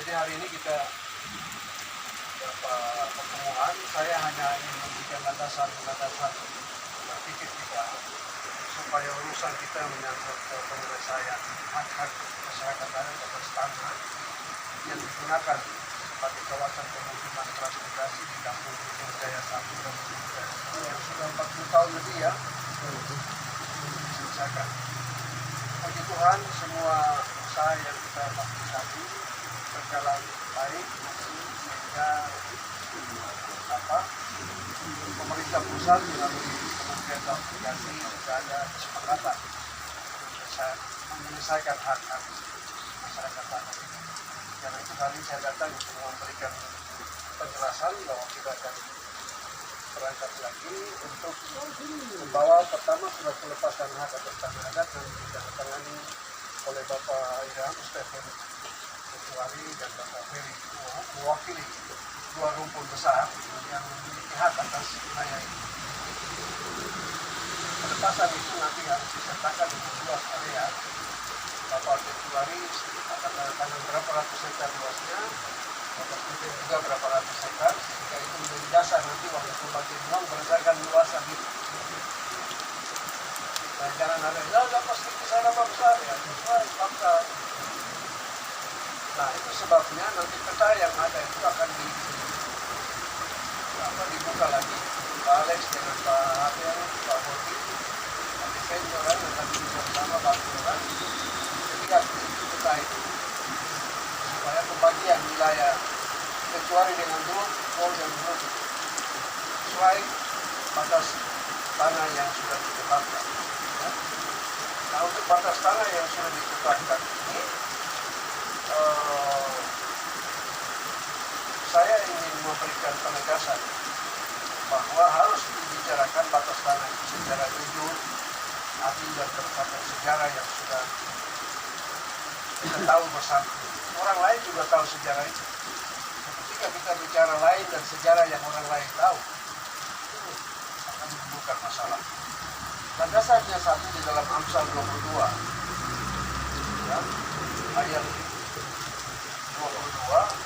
Jadi hari ini kita pertemuan, saya hanya ingin memberikan landasan berpikir kita supaya urusan kita menyangkut penyelesaian hak-hak masyarakat adat atas tanah yang digunakan sebagai kawasan pemukiman transmigrasi di Kampung Ujung Jaya 1 dan Ujung Jaya 2 yang sudah 40 tahun lebih ya diselesaikan. Puji Tuhan, semua usaha yang kita lakukan tadi berjalan baik sehingga pemerintah pusat melalui Kementerian Transmigrasi sudah ada kesepakatan menyelesaikan hak-hak masyarakat tanah. Karena itu kali saya datang untuk memberikan penjelasan bahwa kita akan berangkat lagi untuk membawa pertama surat pelepasan hak atas tanah adat yang ditandatangani oleh Bapak Irham Stephen Ketuari dan Bapak Ferry mewakili dua rumpun besar yang memiliki hak atas wilayah ini. Pelepasan itu nanti harus disertakan untuk luas area. Bapak Ketuari akan menandatangani berapa ratus hektar luasnya, Bapak Ferry juga berapa ratus hektar, sehingga itu menjadi dasar nanti waktu pembagian uang berdasarkan luasan itu. Nah, jangan ada, ya pasti besar apa besar ya, bangsa. Nah, itu sebabnya nanti peta yang ada itu akan dibuka lagi. Pak Alex dengan Pak Hadir, Pak Bodi, Pak Defender, dan bersama Pak Turan. Ketika peta itu, supaya pembagian wilayah kecuali dengan dulu yang dulu sesuai batas tanah yang sudah ditetapkan. Ya. Nah, untuk batas tanah yang sudah ditetapkan ini, saya ingin memberikan penegasan bahwa harus dibicarakan batas tanah itu secara jujur, adil dan berdasarkan sejarah yang sudah kita tahu bersama. Orang lain juga tahu sejarah itu. Ketika kita bicara lain dan sejarah yang orang lain tahu, itu akan menimbulkan masalah. Landasannya satu di dalam Amsal 22, ya, ayat 22,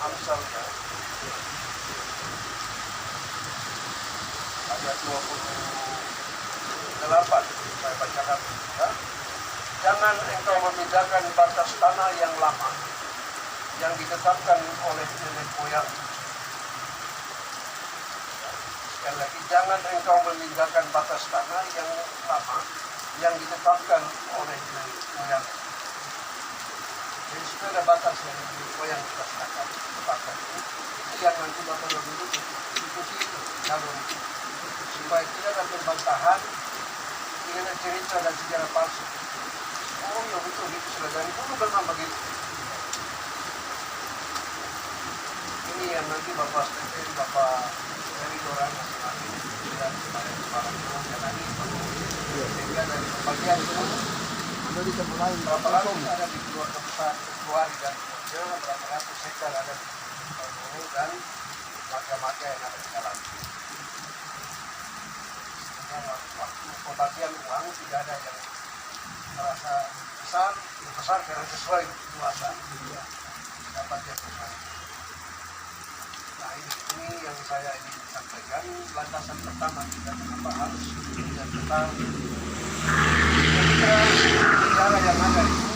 Amsalnya ayat 28, saya bacakan ya. Jangan engkau memindahkan batas tanah yang lama yang ditetapkan oleh nenek moyang. Sekali lagi, jangan engkau memindahkan batas tanah yang lama yang ditetapkan oleh nenek moyang. Jadi sudah ada batas yang nenek moyang kita tetapkan itu yang nanti Bapak Ibu ikuti itu jalur itu supaya tidak ada pembantahan, tidak ada cerita dan sejarah palsu. Oh ya betul, itu sudah dari dulu memang begitu. Ini yang nanti Bapak Stephen, Bapak dari orang masing-masing dan kemarin yang lagi sehingga dari pembagian itu Anda bisa mulai berapa ratus ada di keluarga besar Ketuari dan keluarga, berapa ratus hektar ada di Palu dan marga-marga yang ada di dalam. Sehingga waktu pembagian uang tidak ada yang merasa besar karena sesuai luasan dapat yang besar. Nah ini yang saya ingin sampaikan. Landasan pertama kita kenapa harus dan kita cara yang ada itu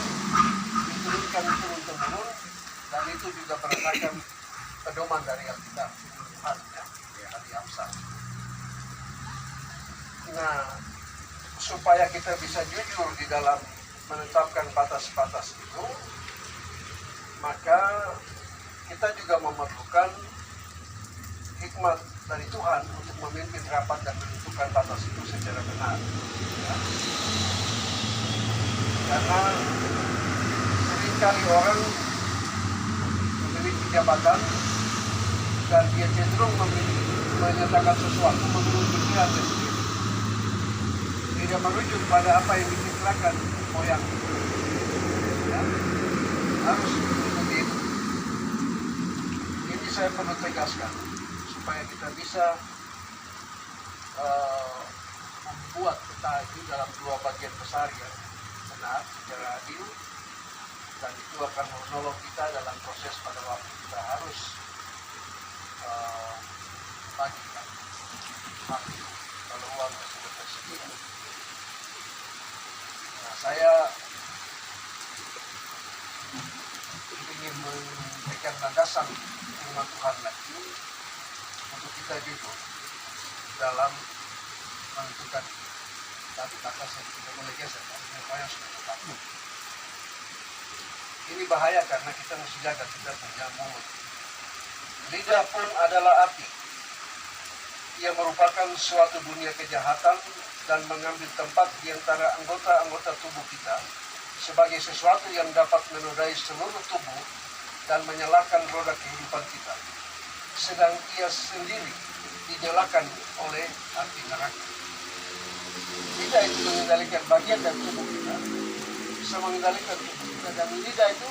diturunkan turun-temurun dan itu juga berdasarkan pedoman dari Alkitab Tuhan ya, dari Amsal. Nah, supaya kita bisa jujur di dalam menetapkan batas-batas itu, maka kita juga memerlukan hikmat dari Tuhan untuk memimpin rapat dan menentukan batas itu secara benar. Ya. Karena seringkali orang memiliki jabatan dan dia cenderung menyatakan sesuatu menurut pikirannya sendiri. Tidak merujuk pada apa yang diciptakan moyang. Ya. Harus seperti itu. Ini saya perlu tegaskan supaya kita bisa membuat peta itu dalam dua bagian besar yang benar secara adil dan itu akan menolong kita dalam proses pada waktu kita harus bagikan hak kalau uangnya sudah tersedia. Nah, saya ingin memberikan landasan firman Tuhan lagi untuk kita jujur dalam menentukan. Tapi kata saya tidak boleh geser, supaya sudah tetap. Ini bahaya karena kita mesti jaga kita punya mulut. Lidah pun adalah api. Ia merupakan suatu dunia kejahatan dan mengambil tempat di antara anggota-anggota tubuh kita sebagai sesuatu yang dapat menodai seluruh tubuh dan menyalakan roda kehidupan kita. Sedang ia sendiri dinyalakan oleh api neraka. Lidah itu mengendalikan bagian dari tubuh kita, bisa mengendalikan tubuh kita, dan lidah itu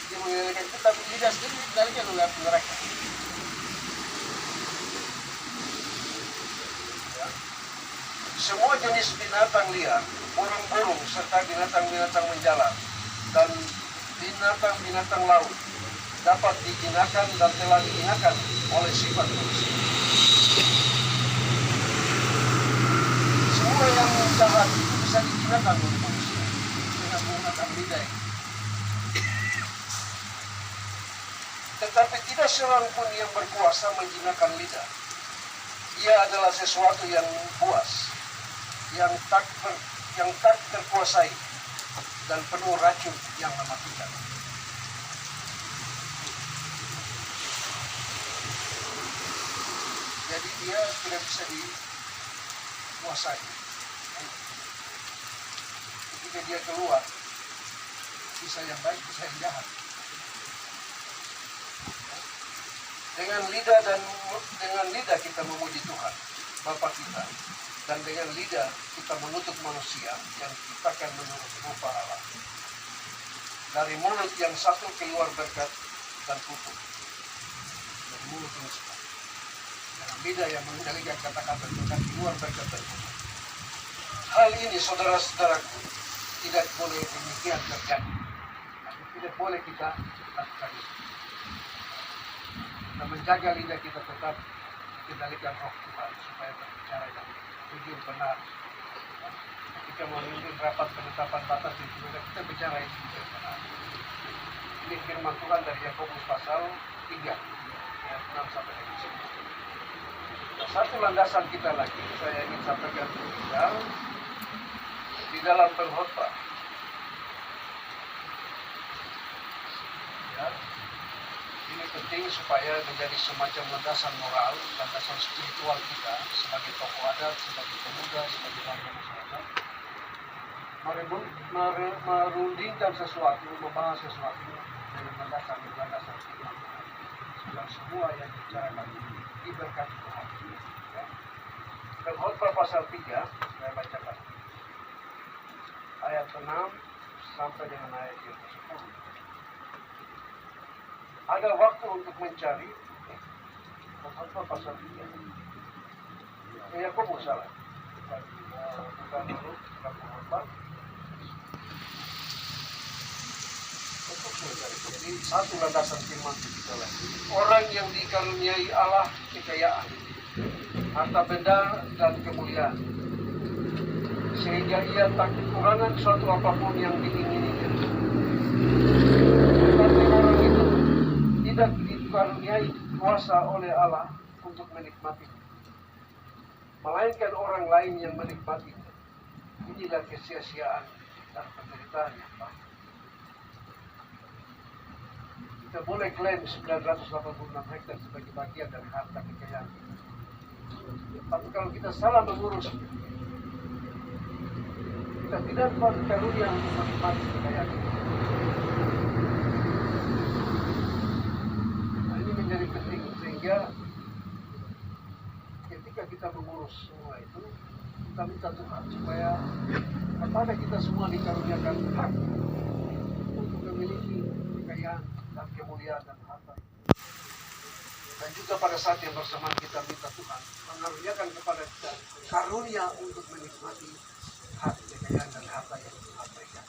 dia mengendalikan kita, tapi lidah sendiri dikendalikan oleh api neraka. Ya. Semua jenis binatang liar, burung-burung serta binatang-binatang menjalar dan binatang-binatang laut dapat dijinakan dan telah dijinakan oleh sifat manusia. Semua yang jahat itu bisa dijinakan oleh manusia dengan menggunakan lidah. Tetapi tidak seorang pun yang berkuasa menjinakkan lidah. Ia adalah sesuatu yang buas, yang tak terkuasai dan penuh racun yang mematikan. Jadi dia tidak bisa dikuasai. Ketika dia keluar, bisa yang baik, bisa yang jahat. Dengan lidah kita memuji Tuhan, Bapa kita, dan dengan lidah kita mengutuk manusia yang diciptakan menurut rupa Allah. Dari mulut yang satu keluar berkat dan kutuk. Dari mulut yang satu. Dengan lidah yang mengendalikan kata-kata berkat keluar berkat dan kutuk. Hal ini saudara-saudaraku tidak boleh demikian terjadi. Tidak boleh kita lakukan itu. Kita menjaga lidah kita tetap dikendalikan roh Tuhan supaya berbicara yang jujur benar. Ketika memimpin rapat penetapan batas di dunia, kita bicara yang jujur benar. Ini firman Tuhan dari Yakobus pasal 3 ayat 6 sampai 10. Satu landasan kita lagi saya ingin sampaikan di dalam pengkhotbah. Ya. Ini penting supaya menjadi semacam landasan moral, landasan spiritual kita sebagai tokoh adat, sebagai pemuda, sebagai warga masyarakat. Merundingkan sesuatu, membahas sesuatu dengan landasan firman Tuhan. Supaya semua yang dibicarakan diberkati Tuhan. Ya. Pengkhotbah pasal 3, saya bacakan. Ayat 6 sampai dengan ayat yang ke-10. Ada waktu untuk mencari. Pengkhotbah pasal 3. Yakobus salah. Bukan dulu, bukan pengkhotbah. Untuk mencari. Jadi satu landasan firman kita lagi. Orang yang dikaruniai Allah kekayaan, harta benda dan kemuliaan, sehingga ia tak kekurangan suatu apapun yang diingininya. Tetapi orang itu tidak dikaruniai kuasa oleh Allah untuk menikmati, melainkan orang lain yang menikmati. Inilah kesia-siaan dan penderitaan yang baik. Kita boleh klaim 986 hektar sebagai bagian dari harta kekayaan. Tapi kalau kita salah mengurus, kita tidak dapat karunia untuk menikmati kekayaan itu. Nah, ini menjadi penting sehingga ketika kita mengurus semua itu, kita minta Tuhan supaya kepada kita semua dikaruniakan hak untuk memiliki kekayaan dan kemuliaan dan harta. Dan juga pada saat yang bersamaan kita minta Tuhan mengaruniakan kepada kita karunia untuk menikmati hak kekayaan dan harta yang Tuhan berikan.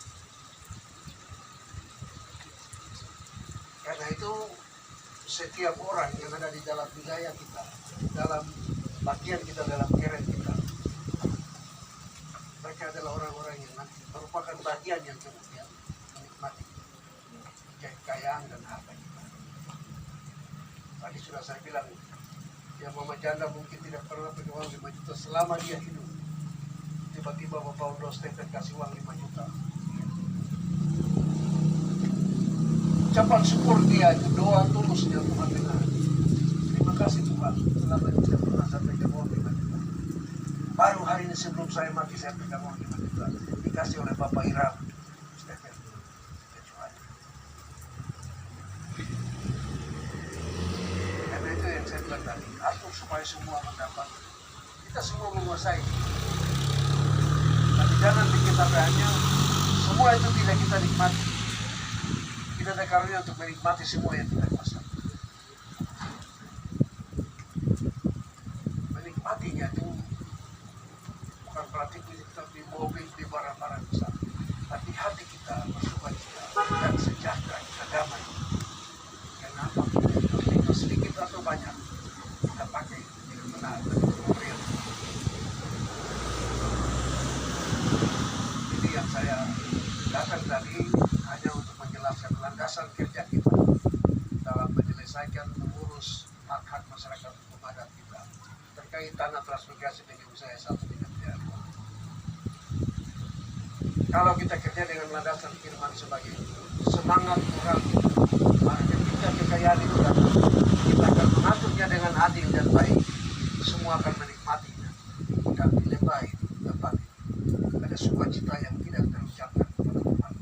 Karena itu setiap orang yang ada di dalam wilayah kita, dalam bagian kita, dalam keren kita, mereka adalah orang-orang yang nanti merupakan bagian yang kemudian menikmati kekayaan dan harta kita. Tadi sudah saya bilang, ya mama janda mungkin tidak pernah punya uang 5 juta selama dia hidup. Tiba-tiba Bapak Udo Stephen kasih uang 5 juta. Ucapan syukur dia itu doa tulusnya Tuhan dengar. Terima kasih Tuhan, selama ini tidak pernah saya pegang uang 5 juta. Baru hari ini sebelum saya mati saya pegang uang 5 juta. Dikasih oleh Bapak Iram Stephen. Kecuali. Karena itu yang saya bilang tadi, atur supaya semua mendapat. Kita semua menguasai. Tapi jangan bikin tapiannya, semua itu tidak kita nikmati. Tidak ada karunia untuk menikmati semua yang kita kuasa. Menikmatinya itu bukan berarti kita di mobil, di barang-barang besar. Tapi hati kita bersukacita dan sejahtera, kita damai. Kenapa? Kita sedikit atau banyak kita pakai dengan benar dan real. Ini yang saya datang tadi hanya untuk menjelaskan landasan kerja kita dalam menyelesaikan mengurus hak-hak masyarakat hukum adat kita terkait tanah transmigrasi dengan usaha satu dengan pihak. Kalau kita kerja dengan landasan firman sebagai semangat moral, maka ketika kekayaan itu datang, kita akan mengaturnya dengan adil dan baik. Semua akan menikmatinya dan lebih baik dapat ada sukacita yang tidak terucapkan kepada Tuhan.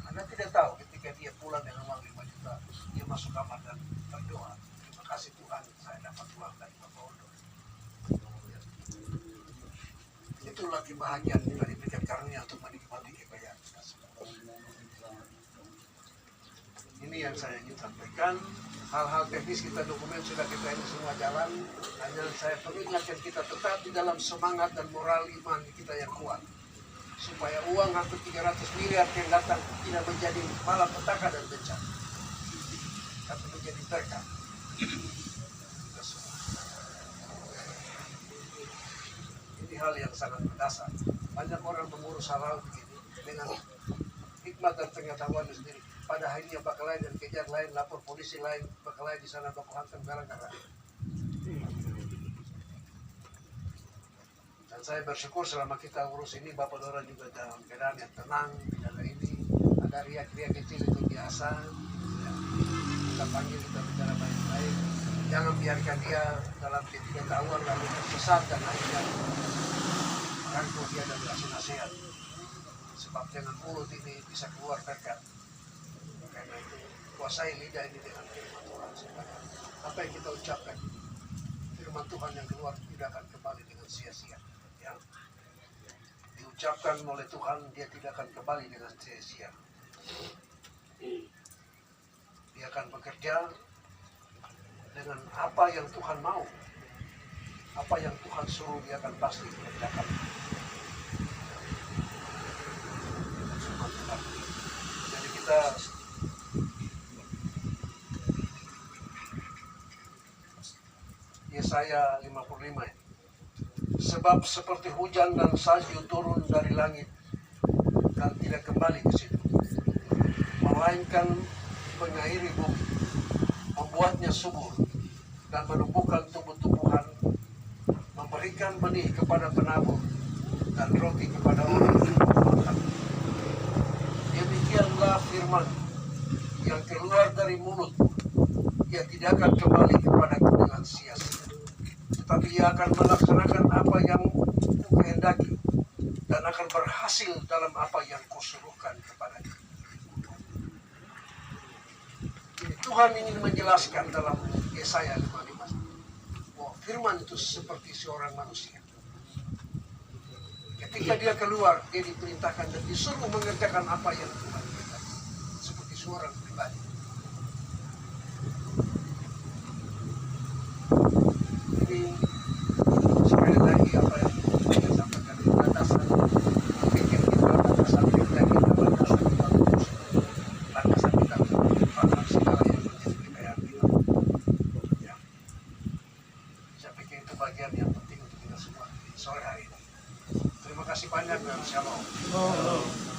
Anda tidak tahu ketika dia pulang dengan uang 5 juta, dia masuk kamar dan berdoa, terima kasih Tuhan saya dapat uang dari Bapak Udo. Itulah kebahagiaan kita diberikan karunia untuk menikmati kekayaan kita semua. Ini yang saya ingin sampaikan. Hal-hal teknis kita dokumen sudah kita ini semua jalan. Hanya saya mengingatkan kita tetap di dalam semangat dan moral iman kita yang kuat. Supaya uang hampir 300 miliar yang datang tidak menjadi malapetaka dan bencana, tapi menjadi berkah. Ini hal yang sangat mendasar. Banyak orang mengurus hal-hal begini dengan hikmat dan pengetahuan sendiri. Pada akhirnya bakal lain dan kejar lain, lapor polisi lain, bakal lain di sana bakal hantam gara-gara. Dan saya bersyukur selama kita urus ini, Bapak Dora juga dalam keadaan yang tenang, tidak ada ini, ada riak-riak kecil itu biasa. Ya, kita panggil, kita bicara baik-baik. Jangan biarkan dia dalam ketidaktahuan lalu tersesat dan akhirnya merangkul dia dan kasih nasihat. Sebab dengan mulut ini bisa keluar berkat. Karena itu kuasai lidah ini dengan firman Tuhan. Supaya apa yang kita ucapkan, firman Tuhan yang keluar tidak akan kembali dengan sia-sia. Yang diucapkan oleh Tuhan, dia tidak akan kembali dengan sia-sia. Dia akan bekerja dengan apa yang Tuhan mau. Apa yang Tuhan suruh, dia akan pasti kerjakan. Jadi kita Yesaya 55 ya. Sebab seperti hujan dan salju turun dari langit dan tidak kembali ke situ, melainkan mengairi bumi, membuatnya subur dan menumbuhkan tumbuh-tumbuhan, memberikan benih kepada penabur dan roti kepada orang yang makan. Demikianlah firman yang keluar dari mulut, ia tidak akan kembali kepadaku dengan sia-sia, tetapi ia akan melaksanakan apa yang kukehendaki dan akan berhasil dalam apa yang kusuruhkan kepadanya. Jadi Tuhan ingin menjelaskan dalam Yesaya 55 bahwa firman itu seperti seorang manusia. Ketika dia keluar, dia diperintahkan dan disuruh mengerjakan apa yang Tuhan berikan, seperti seorang pribadi. Jadi sekali lagi apa yang saya sampaikan itu landasan pikir kita, landasan kerja kita, landasan kita landasan kita paham segala yang bagian yang penting untuk kita semua di sore hari ini. Terima kasih banyak dan shalom. Oh.